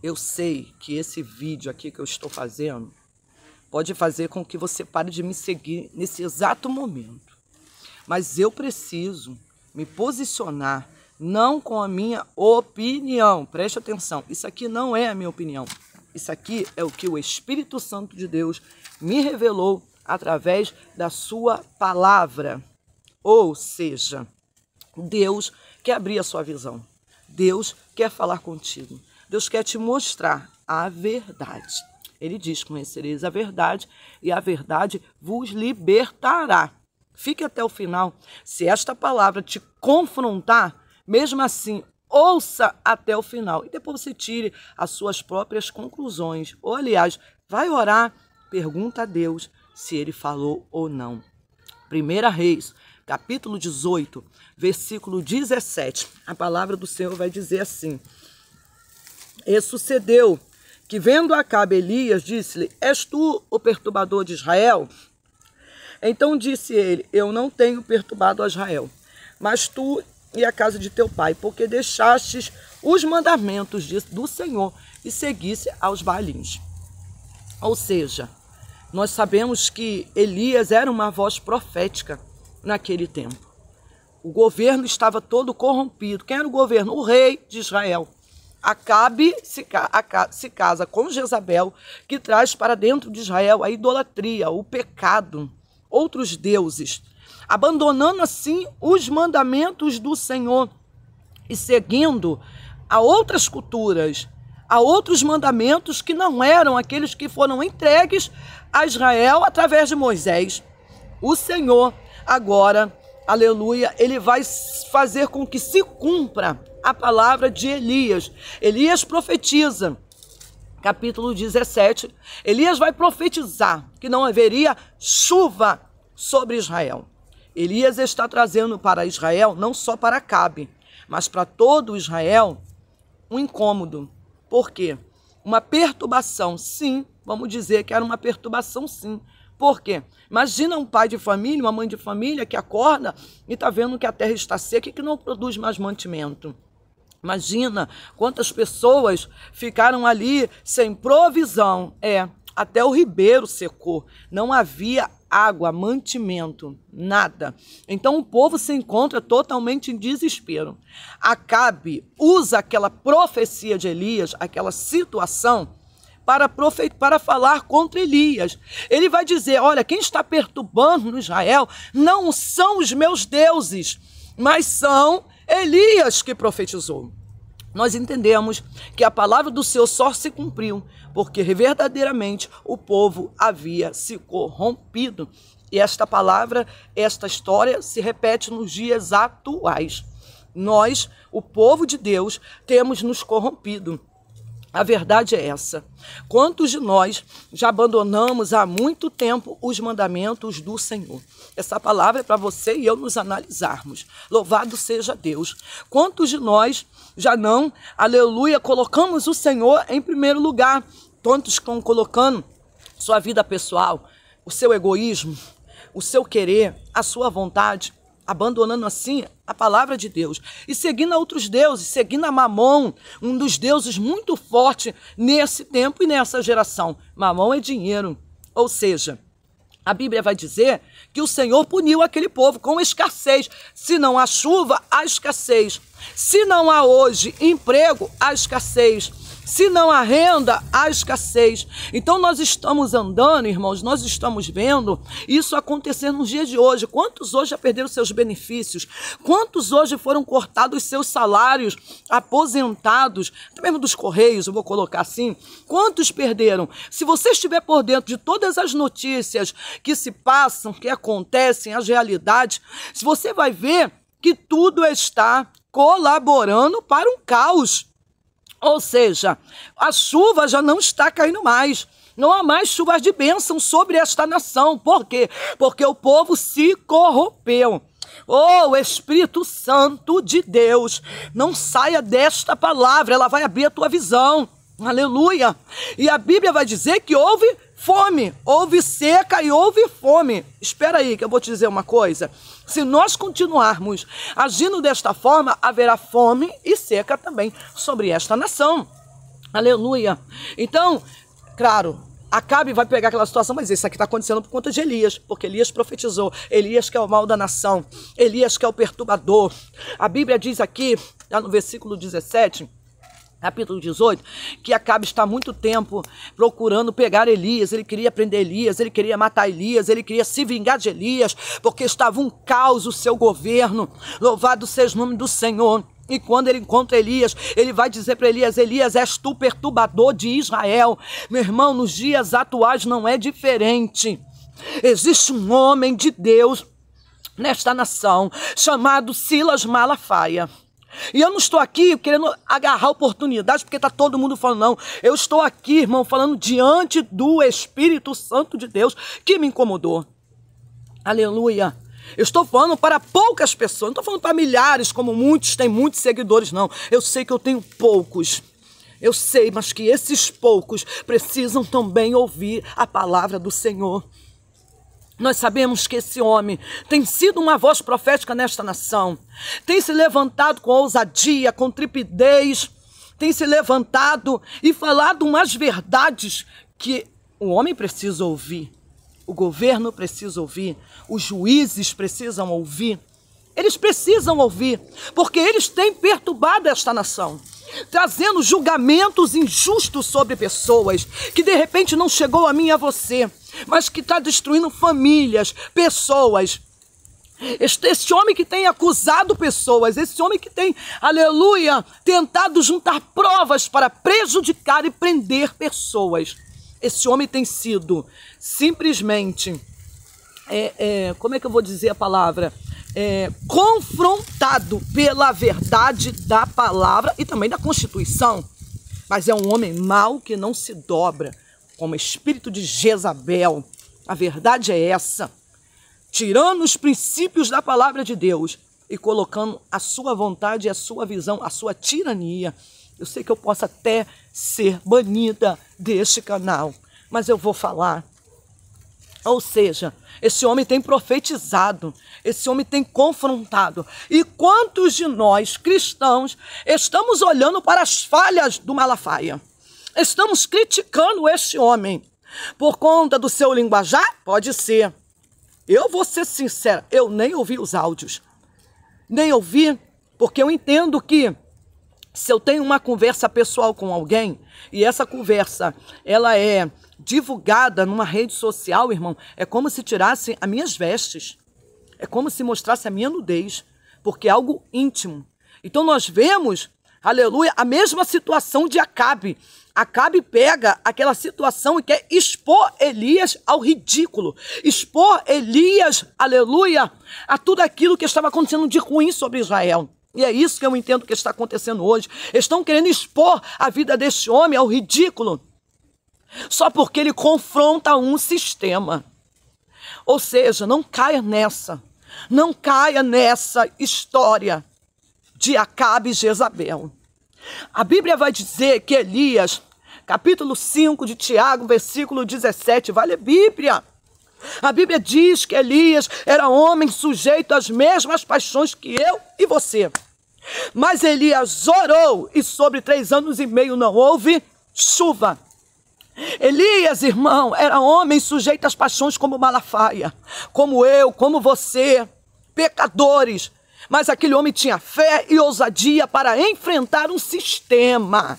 Eu sei que esse vídeo aqui que eu estou fazendo pode fazer com que você pare de me seguir nesse exato momento. Mas eu preciso me posicionar, não com a minha opinião. Preste atenção, isso aqui não é a minha opinião. Isso aqui é o que o Espírito Santo de Deus me revelou através da sua palavra. Ou seja, Deus quer abrir a sua visão. Deus quer falar contigo. Deus quer te mostrar a verdade. Ele diz: conhecereis a verdade e a verdade vos libertará. Fique até o final. Se esta palavra te confrontar, mesmo assim, ouça até o final. E depois você tire as suas próprias conclusões. Ou, aliás, vai orar, pergunta a Deus se ele falou ou não. 1 Reis, capítulo 18, versículo 17. A palavra do Senhor vai dizer assim: E sucedeu que, vendo Acabe, Elias disse-lhe: És tu o perturbador de Israel? Então disse ele: Eu não tenho perturbado a Israel, mas tu e a casa de teu pai, porque deixastes os mandamentos do Senhor e seguisse aos Baalins. Ou seja, nós sabemos que Elias era uma voz profética naquele tempo. O governo estava todo corrompido. Quem era o governo? O rei de Israel. Acabe se casa com Jezabel, que traz para dentro de Israel a idolatria, o pecado, outros deuses, abandonando assim os mandamentos do Senhor e seguindo a outras culturas, a outros mandamentos que não eram aqueles que foram entregues a Israel através de Moisés. O Senhor agora, aleluia, ele vai fazer com que se cumpra a palavra de Elias. Elias profetiza, capítulo 17, Elias vai profetizar que não haveria chuva sobre Israel. Elias está trazendo para Israel, não só para Acabe, mas para todo Israel, um incômodo. Por quê? Uma perturbação, sim, vamos dizer que era uma perturbação, sim. Por quê? Imagina um pai de família, uma mãe de família que acorda e está vendo que a terra está seca e que não produz mais mantimento. Imagina quantas pessoas ficaram ali sem provisão. Até o ribeiro secou. Não havia água, mantimento, nada. Então o povo se encontra totalmente em desespero. Acabe usa aquela profecia de Elias, aquela situação, para falar contra Elias. Ele vai dizer: olha, quem está perturbando no Israel não são os meus deuses, mas são Elias que profetizou. Nós entendemos que a palavra do Senhor só se cumpriu porque verdadeiramente o povo havia se corrompido. E esta palavra, esta história se repete nos dias atuais. Nós, o povo de Deus, temos nos corrompido. A verdade é essa. Quantos de nós já abandonamos há muito tempo os mandamentos do Senhor? Essa palavra é para você e eu nos analisarmos. Louvado seja Deus. Quantos de nós já não, aleluia, colocamos o Senhor em primeiro lugar? Quantos estão colocando sua vida pessoal, o seu egoísmo, o seu querer, a sua vontade, abandonando assim a palavra de Deus e seguindo a outros deuses, seguindo a Mamon, um dos deuses muito forte nesse tempo e nessa geração. Mamon é dinheiro, ou seja, a Bíblia vai dizer que o Senhor puniu aquele povo com escassez. Se não há chuva, há escassez. Se não há hoje emprego, há escassez. Se não há renda, há escassez. Então nós estamos andando, irmãos, nós estamos vendo isso acontecer nos dias de hoje. Quantos hoje já perderam seus benefícios? Quantos hoje foram cortados seus salários, aposentados, até mesmo dos Correios, eu vou colocar assim? Quantos perderam? Se você estiver por dentro de todas as notícias que se passam, que acontecem, as realidades, se você vai ver que tudo está colaborando para um caos. Ou seja, a chuva já não está caindo mais. Não há mais chuvas de bênção sobre esta nação. Por quê? Porque o povo se corrompeu. Oh, Espírito Santo de Deus, não saia desta palavra, ela vai abrir a tua visão. Aleluia. E a Bíblia vai dizer que houve fome, houve seca e houve fome. Espera aí que eu vou te dizer uma coisa. Se nós continuarmos agindo desta forma, haverá fome e seca também sobre esta nação. Aleluia. Então, claro, Acabe vai pegar aquela situação, mas isso aqui está acontecendo por conta de Elias, porque Elias profetizou. Elias que é o mal da nação, Elias que é o perturbador. A Bíblia diz aqui, lá no versículo 17, capítulo 18, que Acabe está há muito tempo procurando pegar Elias. Ele queria prender Elias, ele queria matar Elias, ele queria se vingar de Elias, porque estava um caos o seu governo. Louvado seja o nome do Senhor. E quando ele encontra Elias, ele vai dizer para Elias: Elias, és tu perturbador de Israel. Meu irmão, nos dias atuais não é diferente. Existe um homem de Deus nesta nação chamado Silas Malafaia. E eu não estou aqui querendo agarrar oportunidades, porque está todo mundo falando, não. Eu estou aqui, irmão, falando diante do Espírito Santo de Deus, que me incomodou. Aleluia. Eu estou falando para poucas pessoas, não estou falando para milhares, como muitos têm muitos seguidores, não. Eu sei que eu tenho poucos. Eu sei, mas que esses poucos precisam também ouvir a palavra do Senhor. Nós sabemos que esse homem tem sido uma voz profética nesta nação. Tem se levantado com ousadia, com trepidez. Tem se levantado e falado umas verdades que o homem precisa ouvir. O governo precisa ouvir. Os juízes precisam ouvir. Eles precisam ouvir, porque eles têm perturbado esta nação, trazendo julgamentos injustos sobre pessoas que de repente não chegou a mim e a você, mas que está destruindo famílias, pessoas. Esse homem que tem acusado pessoas, esse homem que tem, aleluia, tentado juntar provas para prejudicar e prender pessoas. Esse homem tem sido simplesmente, como é que eu vou dizer a palavra? Confrontado pela verdade da palavra e também da Constituição. Mas é um homem mau que não se dobra, como espírito de Jezabel. A verdade é essa. Tirando os princípios da palavra de Deus e colocando a sua vontade, a sua visão, a sua tirania. Eu sei que eu posso até ser banida deste canal, mas eu vou falar. Ou seja, esse homem tem profetizado, esse homem tem confrontado. E quantos de nós, cristãos, estamos olhando para as falhas do Malafaia? Estamos criticando este homem por conta do seu linguajar? Pode ser. Eu vou ser sincera, eu nem ouvi os áudios. Nem ouvi, porque eu entendo que se eu tenho uma conversa pessoal com alguém, e essa conversa, ela é divulgada numa rede social, irmão, é como se tirasse as minhas vestes. É como se mostrasse a minha nudez, porque é algo íntimo. Então nós vemos, aleluia, a mesma situação de Acabe. Acabe pega aquela situação e quer expor Elias ao ridículo. Expor Elias, aleluia, a tudo aquilo que estava acontecendo de ruim sobre Israel. E é isso que eu entendo que está acontecendo hoje. Estão querendo expor a vida deste homem ao ridículo, só porque ele confronta um sistema. Ou seja, não caia nessa. Não caia nessa história de Acabe e Jezabel. A Bíblia vai dizer que Elias, capítulo 5 de Tiago, versículo 17, vale a Bíblia. A Bíblia diz que Elias era homem sujeito às mesmas paixões que eu e você. Mas Elias orou e sobre 3 anos e meio não houve chuva. Elias, irmão, era homem sujeito às paixões como Malafaia, como eu, como você, pecadores. Mas aquele homem tinha fé e ousadia para enfrentar um sistema.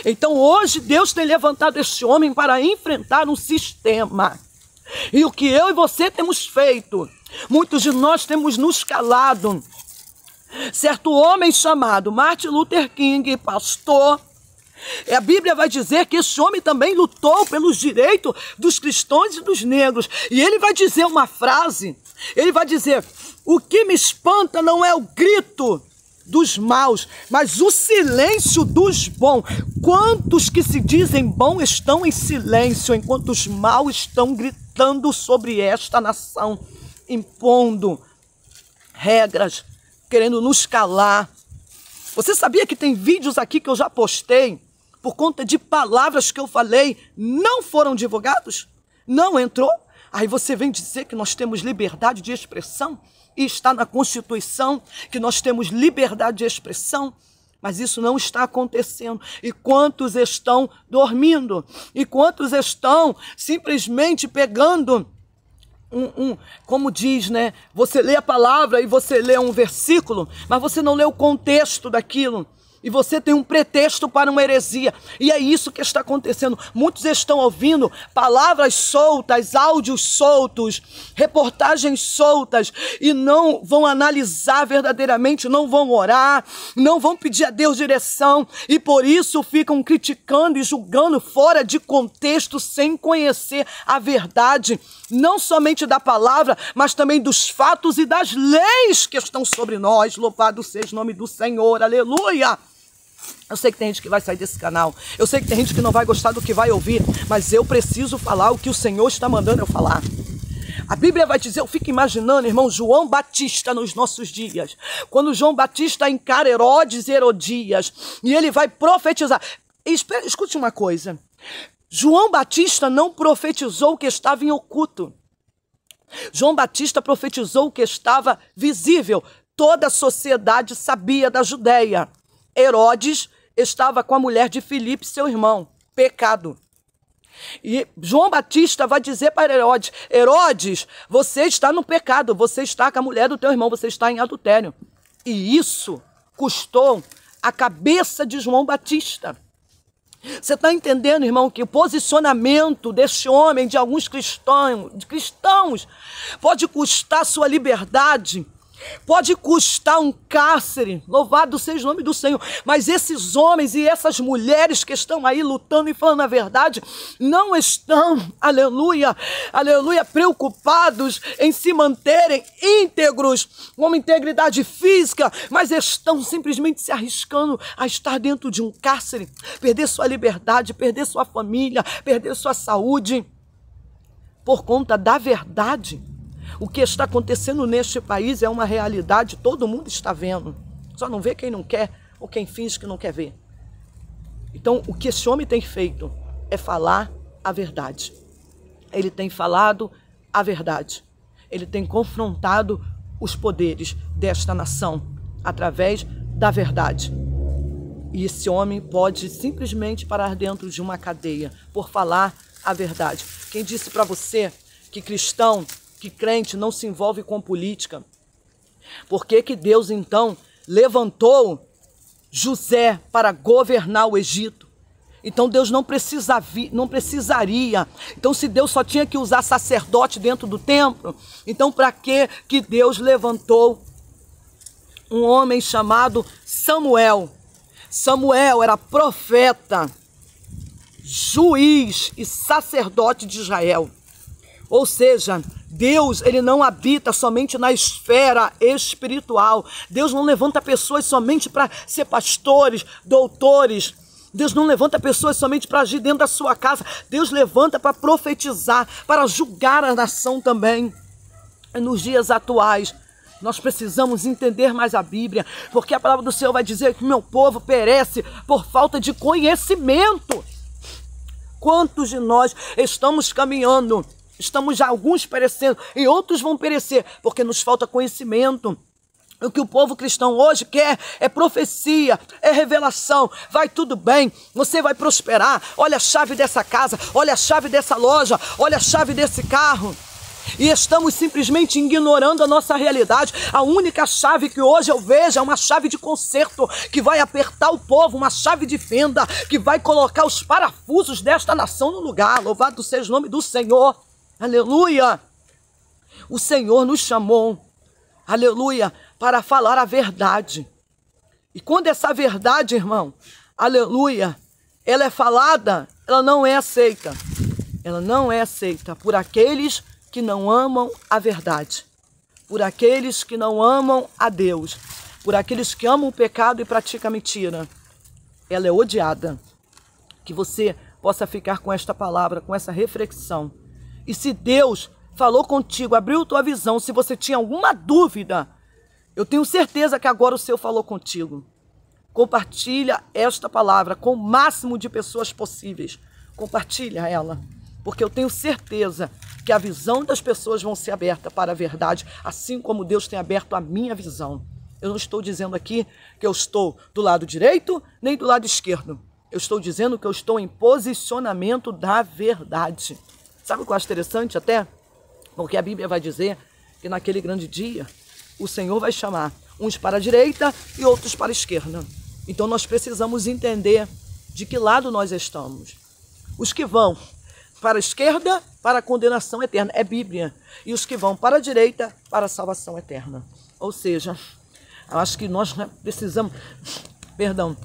Então hoje Deus tem levantado este homem para enfrentar um sistema. E o que eu e você temos feito? Muitos de nós temos nos calado. Certo homem chamado Martin Luther King, pastor, a Bíblia vai dizer que esse homem também lutou pelos direitos dos cristãos e dos negros. E ele vai dizer uma frase, ele vai dizer: o que me espanta não é o grito dos maus, mas o silêncio dos bons. Quantos que se dizem bons estão em silêncio, enquanto os maus estão gritando sobre esta nação, impondo regras, querendo nos calar. Você sabia que tem vídeos aqui que eu já postei, por conta de palavras que eu falei, não foram divulgados? Não entrou? Aí você vem dizer que nós temos liberdade de expressão? E está na Constituição que nós temos liberdade de expressão? Mas isso não está acontecendo. E quantos estão dormindo? E quantos estão simplesmente pegando como diz, né? Você lê a palavra e você lê um versículo, mas você não lê o contexto daquilo. E você tem um pretexto para uma heresia. E é isso que está acontecendo. Muitos estão ouvindo palavras soltas, áudios soltos, reportagens soltas, e não vão analisar verdadeiramente, não vão orar, não vão pedir a Deus direção, e por isso ficam criticando e julgando fora de contexto, sem conhecer a verdade, não somente da palavra, mas também dos fatos e das leis que estão sobre nós. Louvado seja o nome do Senhor, aleluia! Eu sei que tem gente que vai sair desse canal, eu sei que tem gente que não vai gostar do que vai ouvir, mas eu preciso falar o que o Senhor está mandando eu falar. A Bíblia vai dizer, eu fico imaginando, irmão, João Batista nos nossos dias, quando João Batista encara Herodes e Herodias, e ele vai profetizar. Escute uma coisa, João Batista não profetizou o que estava em oculto. João Batista profetizou o que estava visível. Toda a sociedade sabia da Judeia. Herodes estava com a mulher de Filipe, seu irmão. Pecado. E João Batista vai dizer para Herodes, Herodes, você está no pecado, você está com a mulher do teu irmão, você está em adultério. E isso custou a cabeça de João Batista. Você está entendendo, irmão, que o posicionamento deste homem, de alguns cristãos, pode custar sua liberdade, pode custar um cárcere, louvado seja o nome do Senhor, mas esses homens e essas mulheres que estão aí lutando e falando a verdade, não estão, aleluia, aleluia, preocupados em se manterem íntegros, com uma integridade física, mas estão simplesmente se arriscando a estar dentro de um cárcere, perder sua liberdade, perder sua família, perder sua saúde, por conta da verdade. O que está acontecendo neste país é uma realidade, todo mundo está vendo. Só não vê quem não quer ou quem finge que não quer ver. Então, o que esse homem tem feito é falar a verdade. Ele tem falado a verdade. Ele tem confrontado os poderes desta nação através da verdade. E esse homem pode simplesmente parar dentro de uma cadeia por falar a verdade. Quem disse para você que cristão, que crente não se envolve com política? Por que Deus então levantou José para governar o Egito? Então Deus não precisaria. Então se Deus só tinha que usar sacerdote dentro do templo, então para que Deus levantou um homem chamado Samuel? Samuel era profeta, juiz e sacerdote de Israel. Ou seja, Deus, ele não habita somente na esfera espiritual. Deus não levanta pessoas somente para ser pastores, doutores. Deus não levanta pessoas somente para agir dentro da sua casa. Deus levanta para profetizar, para julgar a nação também. Nos dias atuais, nós precisamos entender mais a Bíblia, porque a palavra do Senhor vai dizer que meu povo perece por falta de conhecimento. Quantos de nós estamos caminhando? Estamos já alguns perecendo e outros vão perecer porque nos falta conhecimento. O que o povo cristão hoje quer é profecia, é revelação. Vai tudo bem, você vai prosperar. Olha a chave dessa casa, olha a chave dessa loja, olha a chave desse carro. E estamos simplesmente ignorando a nossa realidade. A única chave que hoje eu vejo é uma chave de conserto, que vai apertar o povo, uma chave de fenda, que vai colocar os parafusos desta nação no lugar. Louvado seja o nome do Senhor. Aleluia! O Senhor nos chamou, aleluia, para falar a verdade. E quando essa verdade, irmão, aleluia, ela é falada, ela não é aceita. Ela não é aceita por aqueles que não amam a verdade, por aqueles que não amam a Deus, por aqueles que amam o pecado e praticam a mentira. Ela é odiada. Que você possa ficar com esta palavra, com essa reflexão. E se Deus falou contigo, abriu tua visão, se você tinha alguma dúvida, eu tenho certeza que agora o Senhor falou contigo. Compartilha esta palavra com o máximo de pessoas possíveis. Compartilha ela, porque eu tenho certeza que a visão das pessoas vão ser aberta para a verdade, assim como Deus tem aberto a minha visão. Eu não estou dizendo aqui que eu estou do lado direito nem do lado esquerdo. Eu estou dizendo que eu estou em posicionamento da verdade. Sabe o que eu acho interessante até? Porque a Bíblia vai dizer que naquele grande dia o Senhor vai chamar uns para a direita e outros para a esquerda. Então nós precisamos entender de que lado nós estamos. Os que vão para a esquerda, para a condenação eterna, é Bíblia. E os que vão para a direita, para a salvação eterna. Ou seja, eu acho que nós precisamos... Perdão,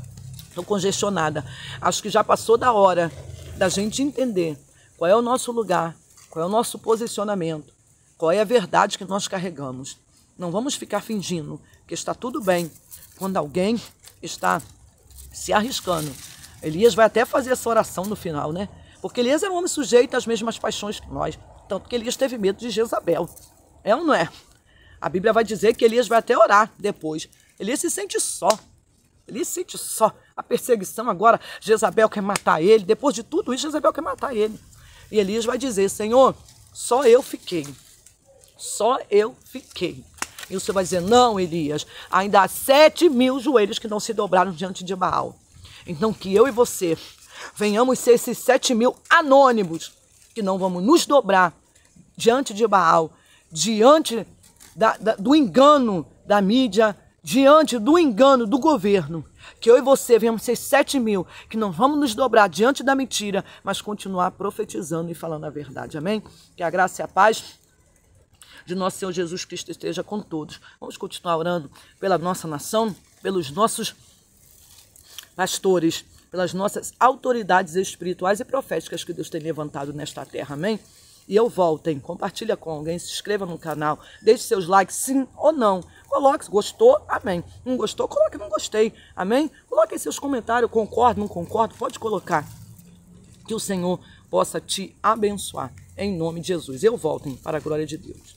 estou congestionada. Acho que já passou da hora da gente entender qual é o nosso lugar, qual é o nosso posicionamento, qual é a verdade que nós carregamos. Não vamos ficar fingindo que está tudo bem quando alguém está se arriscando. Elias vai até fazer essa oração no final, né? Porque Elias é um homem sujeito às mesmas paixões que nós. Tanto que Elias teve medo de Jezabel. É ou não é? A Bíblia vai dizer que Elias vai até orar depois. Elias se sente só. Elias se sente só. A perseguição agora, Jezabel quer matar ele. Depois de tudo isso, Jezabel quer matar ele. E Elias vai dizer, Senhor, só eu fiquei. Só eu fiquei. E o Senhor vai dizer, não, Elias, ainda há 7.000 joelhos que não se dobraram diante de Baal. Então que eu e você venhamos ser esses 7.000 anônimos que não vamos nos dobrar diante de Baal, diante do engano da mídia, diante do engano do governo. Que eu e você venhamos ser 7.000 que não vamos nos dobrar diante da mentira, mas continuar profetizando e falando a verdade. Amém? Que a graça e a paz de nosso Senhor Jesus Cristo esteja com todos. Vamos continuar orando pela nossa nação, pelos nossos pastores, pelas nossas autoridades espirituais e proféticas que Deus tem levantado nesta terra, amém? E eu volto, hein? Compartilha com alguém, se inscreva no canal, deixe seus likes, sim ou não. Coloque, gostou, amém. Não gostou, coloque não gostei, amém? Coloque em seus comentários, concordo, não concordo, pode colocar. Que o Senhor possa te abençoar, em nome de Jesus. Eu volto, hein? Para a glória de Deus.